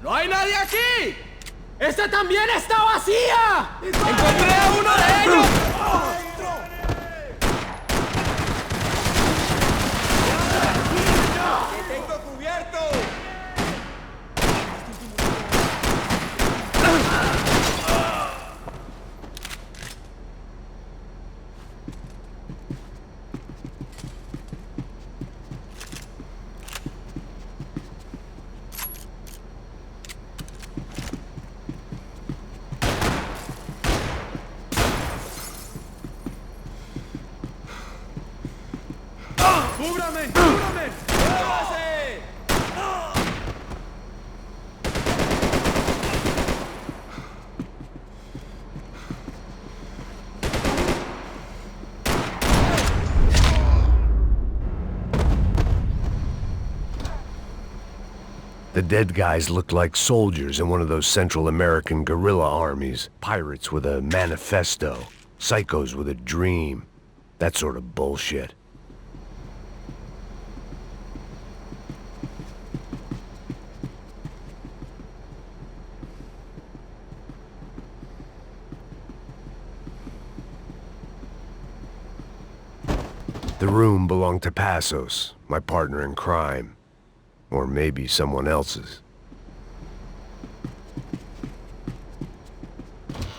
¡No hay nadie aquí! ¡Esta también está vacía! ¡Encontré a uno de ellos! ¡Te tengo cubierto! ¡Cúbrame! ¡Cúbrame! ¡Muévase! The dead guys looked like soldiers in one of those Central American guerrilla armies. Pirates with a manifesto. Psychos with a dream. That sort of bullshit. The room belonged to Passos, my partner in crime. Or maybe someone else's.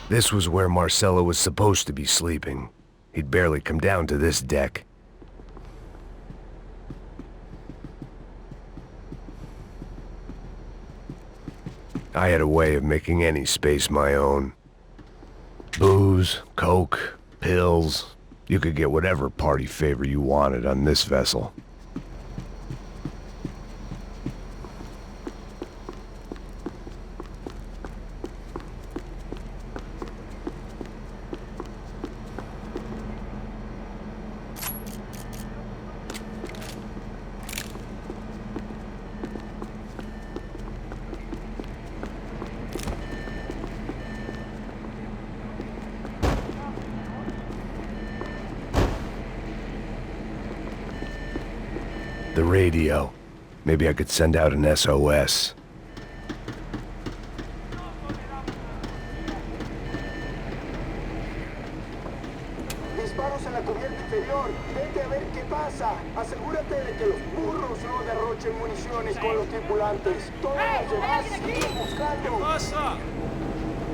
This was where Marcelo was supposed to be sleeping. He'd barely come down to this deck. I had a way of making any space my own. Booze, coke, pills. You could get whatever party favor you wanted on this vessel. The radio. Maybe I could send out an SOS. Disparos en la cubierta inferior. Vete a ver qué pasa. Asegúrate de que los burros no derrochen municiones con los tripulantes. Todas las demás siguen buscando.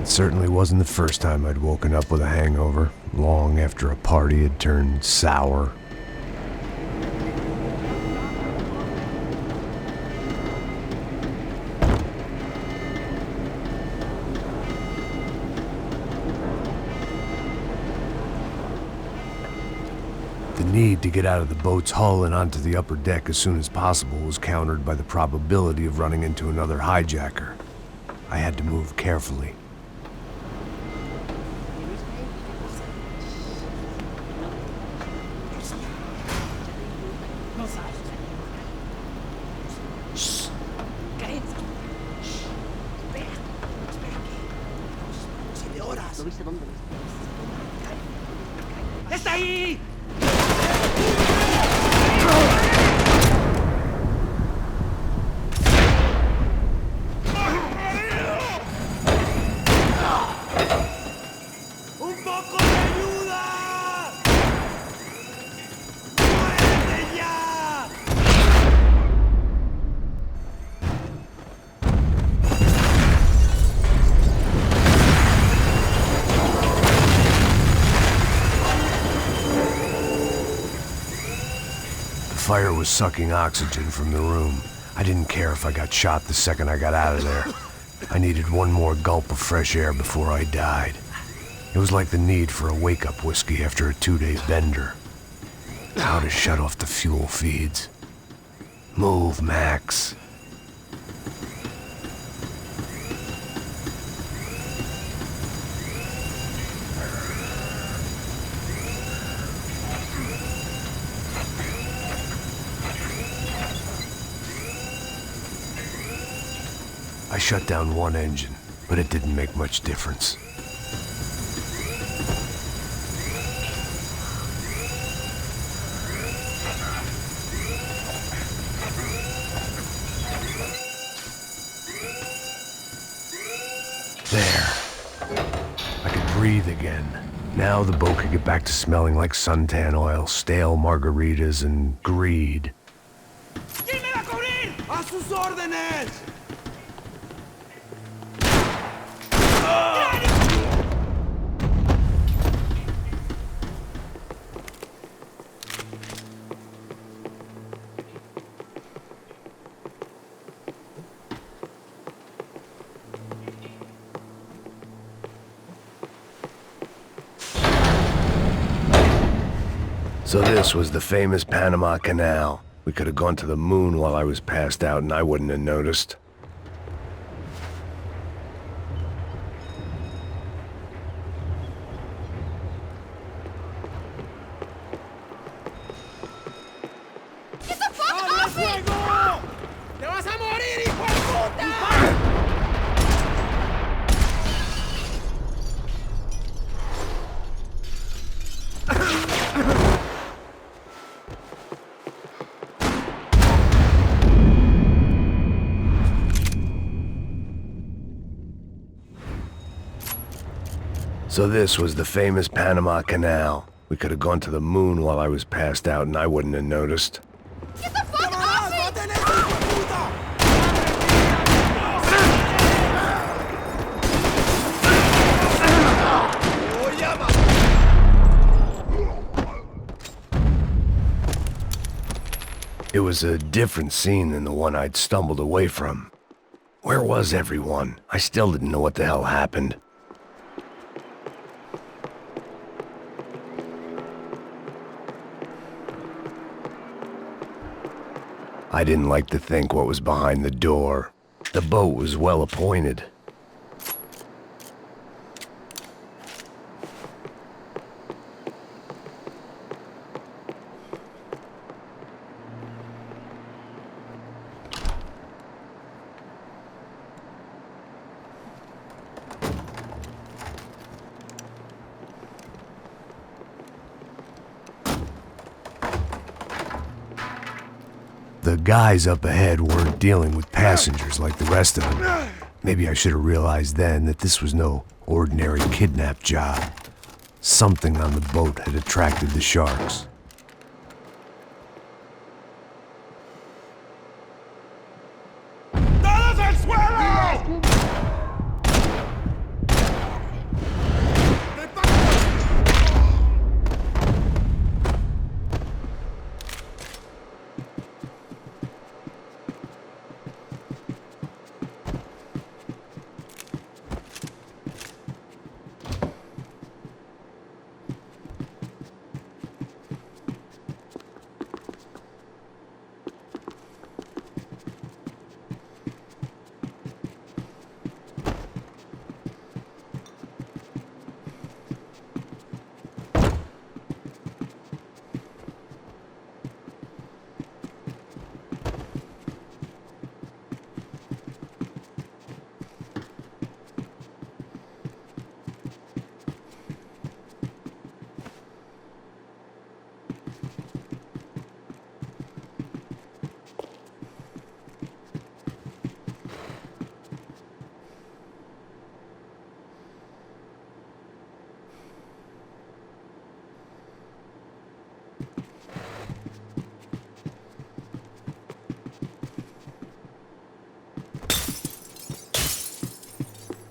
It certainly wasn't the first time I'd woken up with a hangover, long after a party had turned sour. The need to get out of the boat's hull and onto the upper deck as soon as possible was countered by the probability of running into another hijacker. I had to move carefully. ¡Está ahí! ¡Un poco de ayuda! ¡Muérete ya! The fire was sucking oxygen from the room. I didn't care if I got shot the second I got out of there. I needed one more gulp of fresh air before I died. It was like the need for a wake-up whiskey after a 2-day bender. How to shut off the fuel feeds. Move, Max. I shut down one engine, but it didn't make much difference. There. I could breathe again. Now the boat could get back to smelling like suntan oil, stale margaritas, and greed. ¿Quién me va a cubrir? ¡A sus órdenes! So this was the famous Panama Canal. We could have gone to the moon while I was passed out and I wouldn't have noticed. ¡Get the fuck off me! ¡Te vas a morir, hijo de puta! So this was the famous Panama Canal. We could have gone to the moon while I was passed out and I wouldn't have noticed. ¡Get the fuck off me! It was a different scene than the one I'd stumbled away from. Where was everyone? I still didn't know what the hell happened. I didn't like to think what was behind the door. The boat was well appointed. The guys up ahead weren't dealing with passengers like the rest of them. Maybe I should have realized then that this was no ordinary kidnap job. Something on the boat had attracted the sharks. ¡Todos al suelo!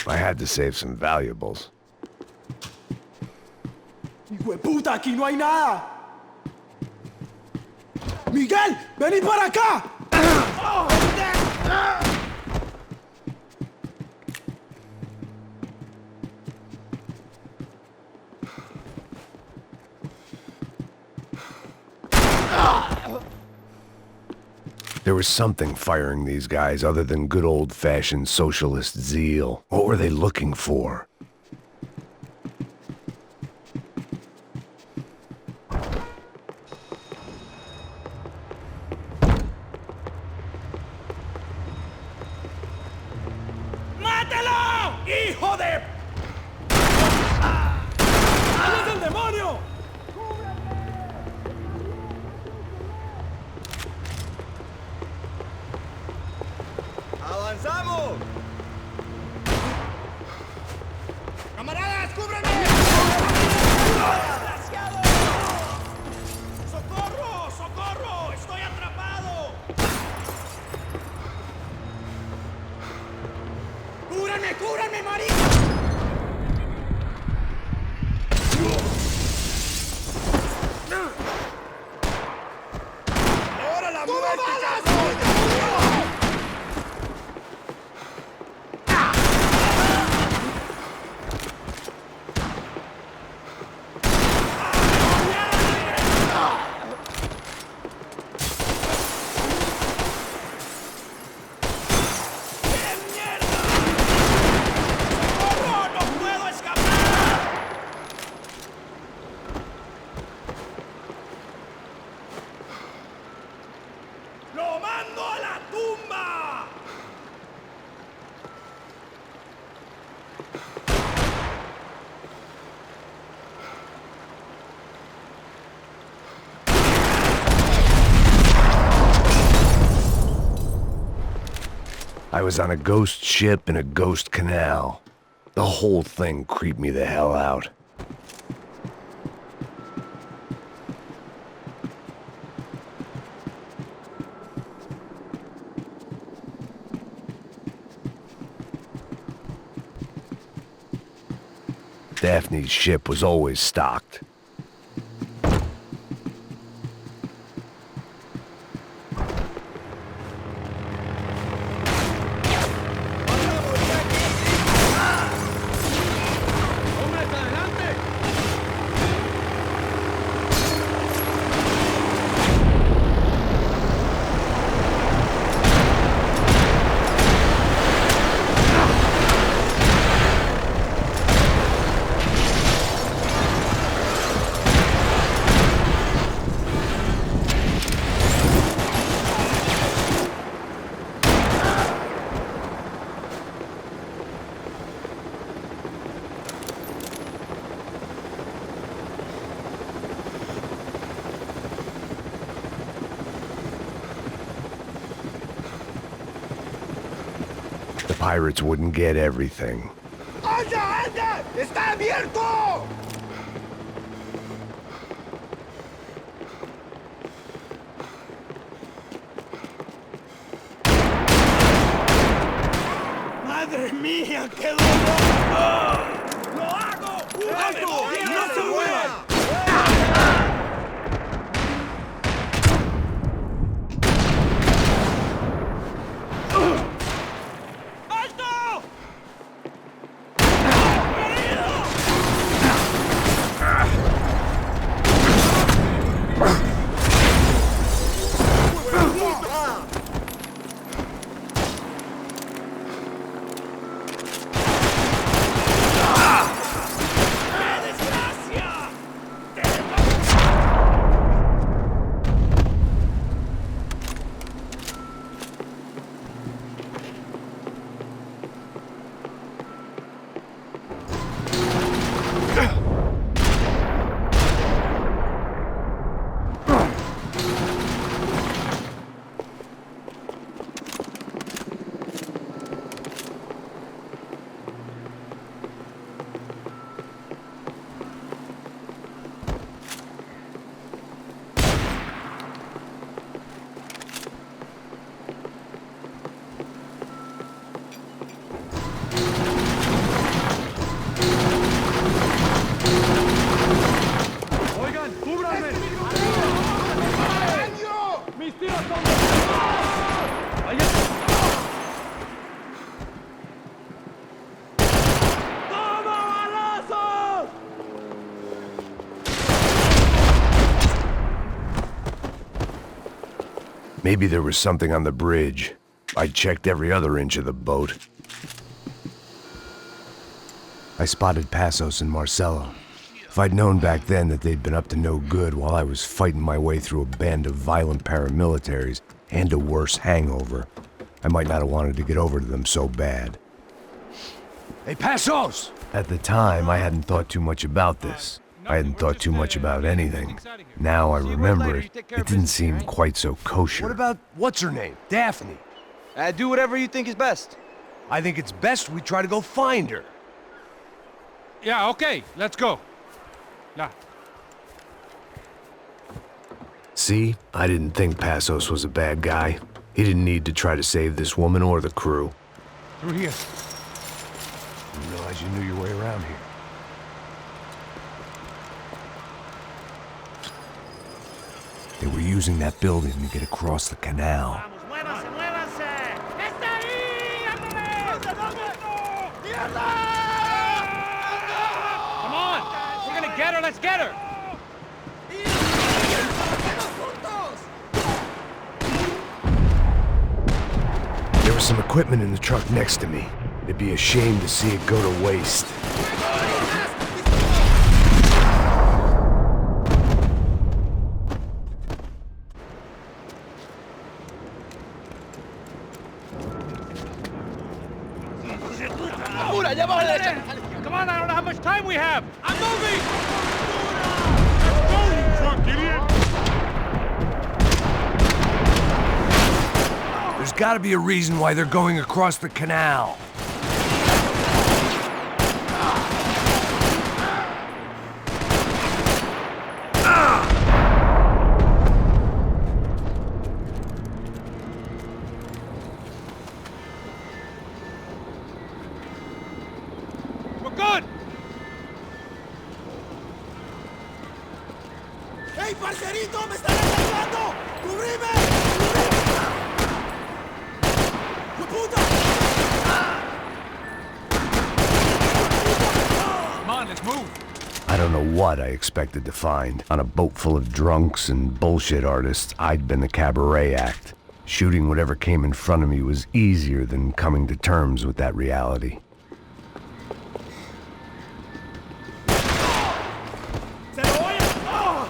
I had to save some valuables. ¡Hijo de puta! ¡Aquí no hay nada! ¡Miguel! ¡Vení para acá! There was something firing these guys other than good old-fashioned socialist zeal. What were they looking for? ¡Mátalo! ¡Hijo de... ¡Él es el demonio! ¡Avanzamos! ¡Desgraciado! ¡Socorro! ¡Socorro! ¡Estoy atrapado! ¡Cúbranme! ¡Cúbranme, marica! ¡Ahora la muerte, cabrón! ¡Lo mando a la tumba! I was on a ghost ship in a ghost canal. The whole thing creeped me the hell out. Daphne's ship was always stocked. The pirates wouldn't get everything. ¡Anda, anda! ¡Está abierto! ¡Madre mía, qué dolor! ¡Oh! ¡Lo hago! ¡Alto! ¡No se mueva! ¡Alto! ¡Herido! Maybe there was something on the bridge. I checked every other inch of the boat. I spotted Passos and Marcelo. If I'd known back then that they'd been up to no good while I was fighting my way through a band of violent paramilitaries and a worse hangover, I might not have wanted to get over to them so bad. Hey, Passos! At the time, I hadn't thought too much about this. I hadn't thought too much about anything. Now I remember it, it didn't seem quite so kosher. What about what's-her-name? Daphne? Do whatever you think is best. I think it's best we try to go find her. Yeah, okay, let's go. Yeah. See? I didn't think Passos was a bad guy. He didn't need to try to save this woman or the crew. Through here. Didn't realize you knew your way around here. They were using that building to get across the canal. ¡Muévanse, muévanse! ¡Está ahí! ¡Ándale! Come on! We're gonna get her, let's get her! There was some equipment in the truck next to me. It'd be a shame to see it go to waste. Come on, I don't know how much time we have! I'm moving! There's gotta be a reason why they're going across the canal. We're good! ¡Hey, parcerito! ¡Me están atacando! ¡Cubrime! ¡Puta! Come on, let's move! I don't know what I expected to find. On a boat full of drunks and bullshit artists, I'd been the cabaret act. Shooting whatever came in front of me was easier than coming to terms with that reality. ¡Se lo voy a... ¡Oh!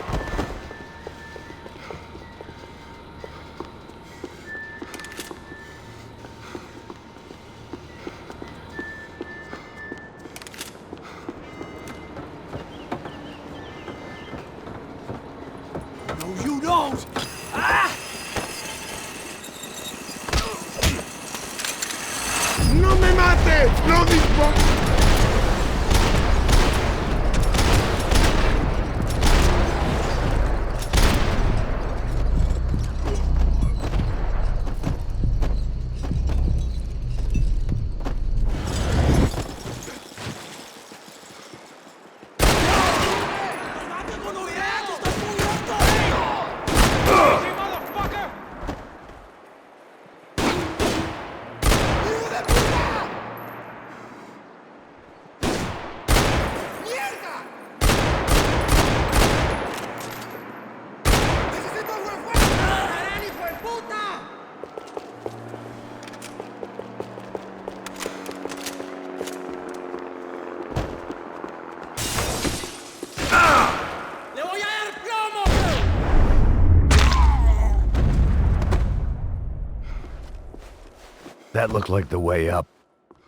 No, you don't! Ah! ¡No me mates! ¡No dispares! Hey, motherfucker! ¡Le voy a dar plomo! That looked like the way up,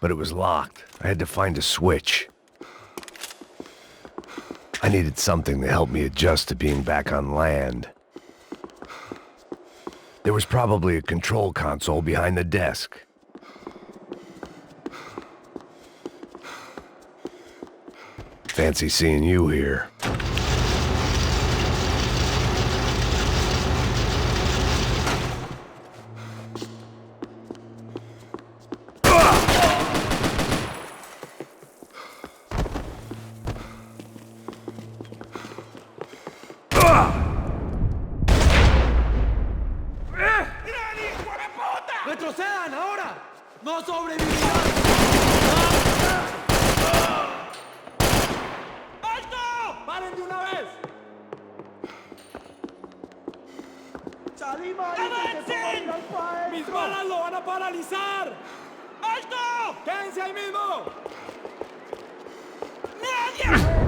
but it was locked. I had to find a switch. I needed something to help me adjust to being back on land. There was probably a control console behind the desk. Fancy seeing you here. ¡Retrocedan ahora! ¡No sobrevivirán! ¡Alto! ¡Paren de una vez! ¡Salimos ahí! ¡Mis balas lo van a paralizar! ¡Alto! ¡Quédense ahí mismo! ¡Nadie!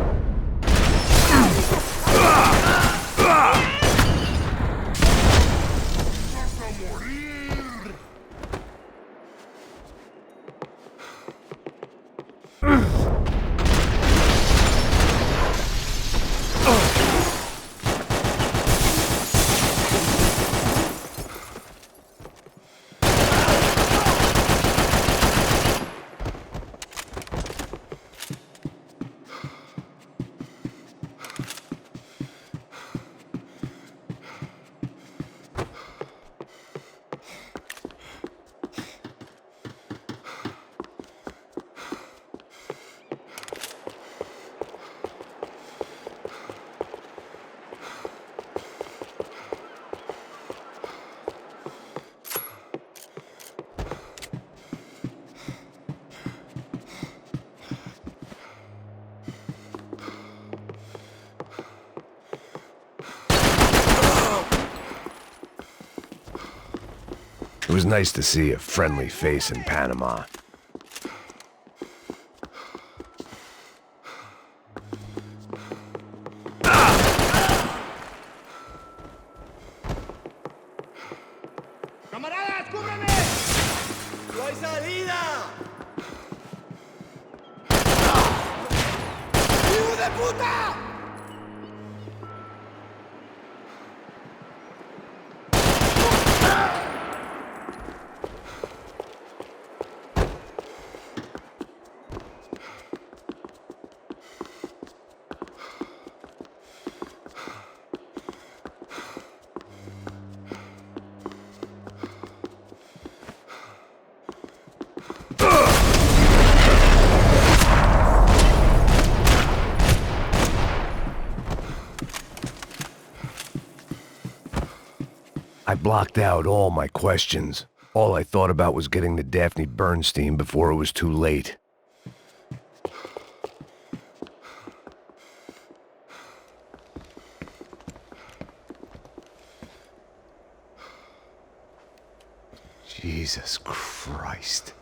was nice to see a friendly face in Panama. ¡Camaradas, cúbreme! ¡No hay salida! ¡Hijo de puta! I blocked out all my questions. All I thought about was getting to Daphne Bernstein before it was too late. Jesus Christ.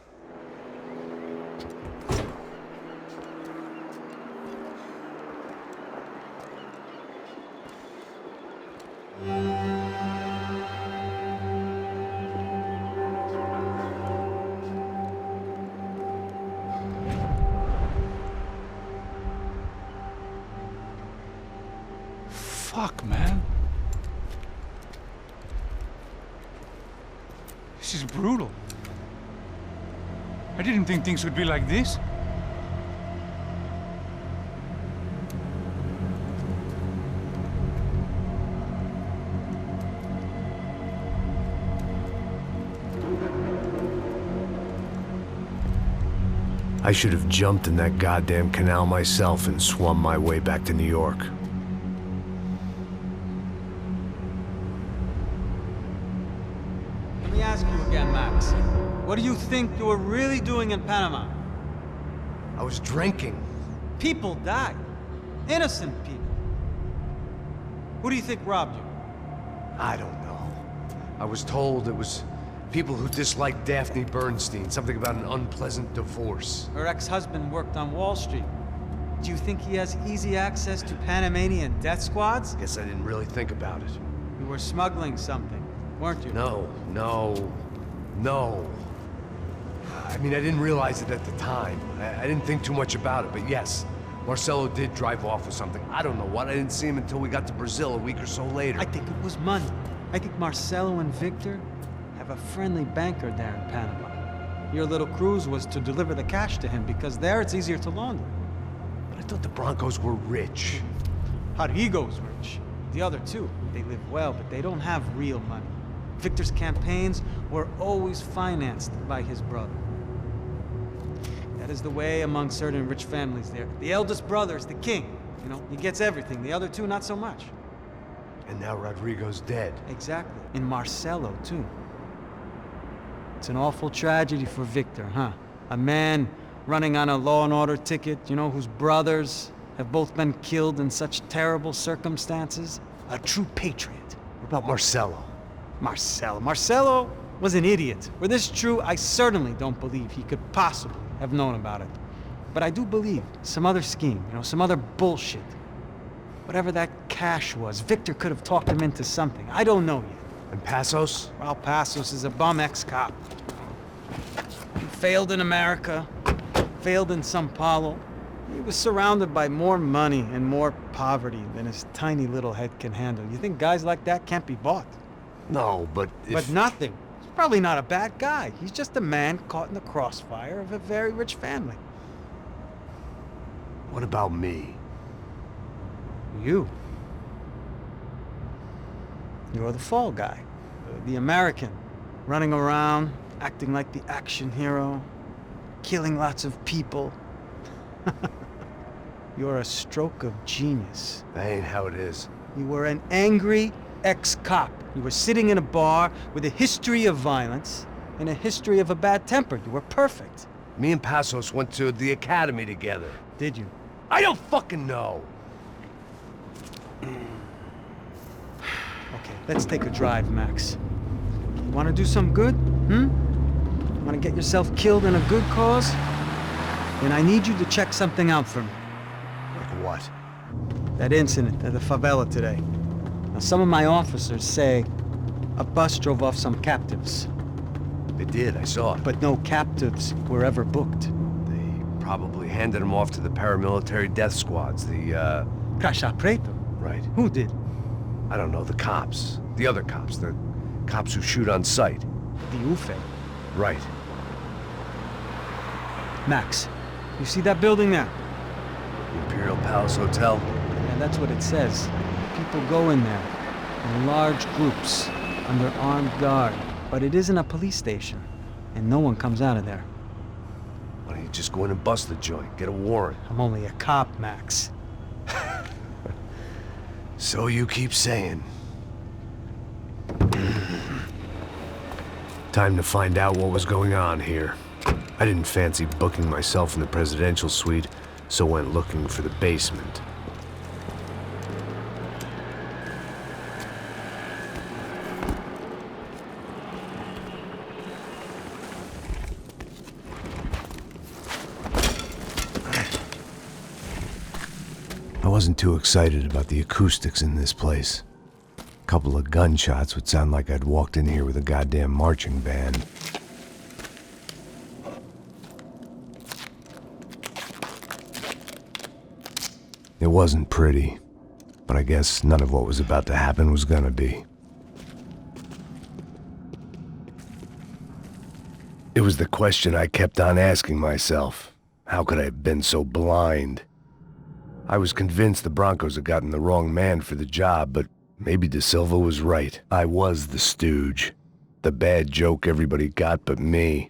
Fuck, man. This is brutal. I didn't think things would be like this. I should have jumped in that goddamn canal myself and swum my way back to New York. Let me ask you again, Max. What do you think you were really doing in Panama? I was drinking. People died. Innocent people. Who do you think robbed you? I don't know. I was told it was people who disliked Daphne Bernstein, something about an unpleasant divorce. Her ex-husband worked on Wall Street. Do you think he has easy access to Panamanian death squads? Guess I didn't really think about it. You were smuggling something, weren't you? No. I mean, I didn't realize it at the time. I didn't think too much about it, but yes, Marcelo did drive off with something. I don't know what. I didn't see him until we got to Brazil a week or so later. I think it was money. I think Marcelo and Victor have a friendly banker there in Panama. Your little cruise was to deliver the cash to him because there it's easier to launder. But I thought the Broncos were rich. Rodrigo's rich. The other two, they live well, but they don't have real money. Victor's campaigns were always financed by his brother. That is the way among certain rich families there. The eldest brother is the king. You know, he gets everything. The other two, not so much. And now Rodrigo's dead. Exactly. And Marcelo, too. It's an awful tragedy for Victor, huh? A man running on a law and order ticket, you know, whose brothers have both been killed in such terrible circumstances. A true patriot. What about Marcelo? Marcelo was an idiot. Were this true, I certainly don't believe he could possibly have known about it. But I do believe some other scheme, you know, some other bullshit. Whatever that cash was, Victor could have talked him into something. I don't know yet. And Passos? Well, Passos is a bum ex-cop. He failed in America, failed in Sao Paulo. He was surrounded by more money and more poverty than his tiny little head can handle. You think guys like that can't be bought? No, but But nothing. He's probably not a bad guy. He's just a man caught in the crossfire of a very rich family. What about me? You. You're the fall guy. The American. Running around, acting like the action hero. Killing lots of people. You're a stroke of genius. That ain't how it is. You were an angry ex-cop. You were sitting in a bar with a history of violence and a history of a bad temper. You were perfect. Me and Passos went to the academy together. Did you? I don't fucking know. Okay, let's take a drive, Max. You want to do some good? Want to get yourself killed in a good cause? Then I need you to check something out for me. Like what? That incident at the favela today. Now, some of my officers say a bus drove off some captives, They did, I saw it. but no captives were ever booked. They probably handed them off to the paramilitary death squads, the, Caixa Preto? Right. Who did? I don't know, the cops. The other cops, the cops who shoot on sight. The UFE. Right. Max, you see that building there? Imperial Palace Hotel? Yeah, that's what it says. People go in there in large groups under armed guard. But it isn't a police station, and no one comes out of there. Why don't you just go in and bust the joint, get a warrant? I'm only a cop, Max. So you keep saying. Time to find out what was going on here. I didn't fancy booking myself in the presidential suite, so went looking for the basement. I wasn't too excited about the acoustics in this place. A couple of gunshots would sound like I'd walked in here with a goddamn marching band. It wasn't pretty, but I guess none of what was about to happen was gonna be. It was the question I kept on asking myself. How could I have been so blind? I was convinced the Broncos had gotten the wrong man for the job, but maybe De Silva was right. I was the stooge. The bad joke everybody got but me.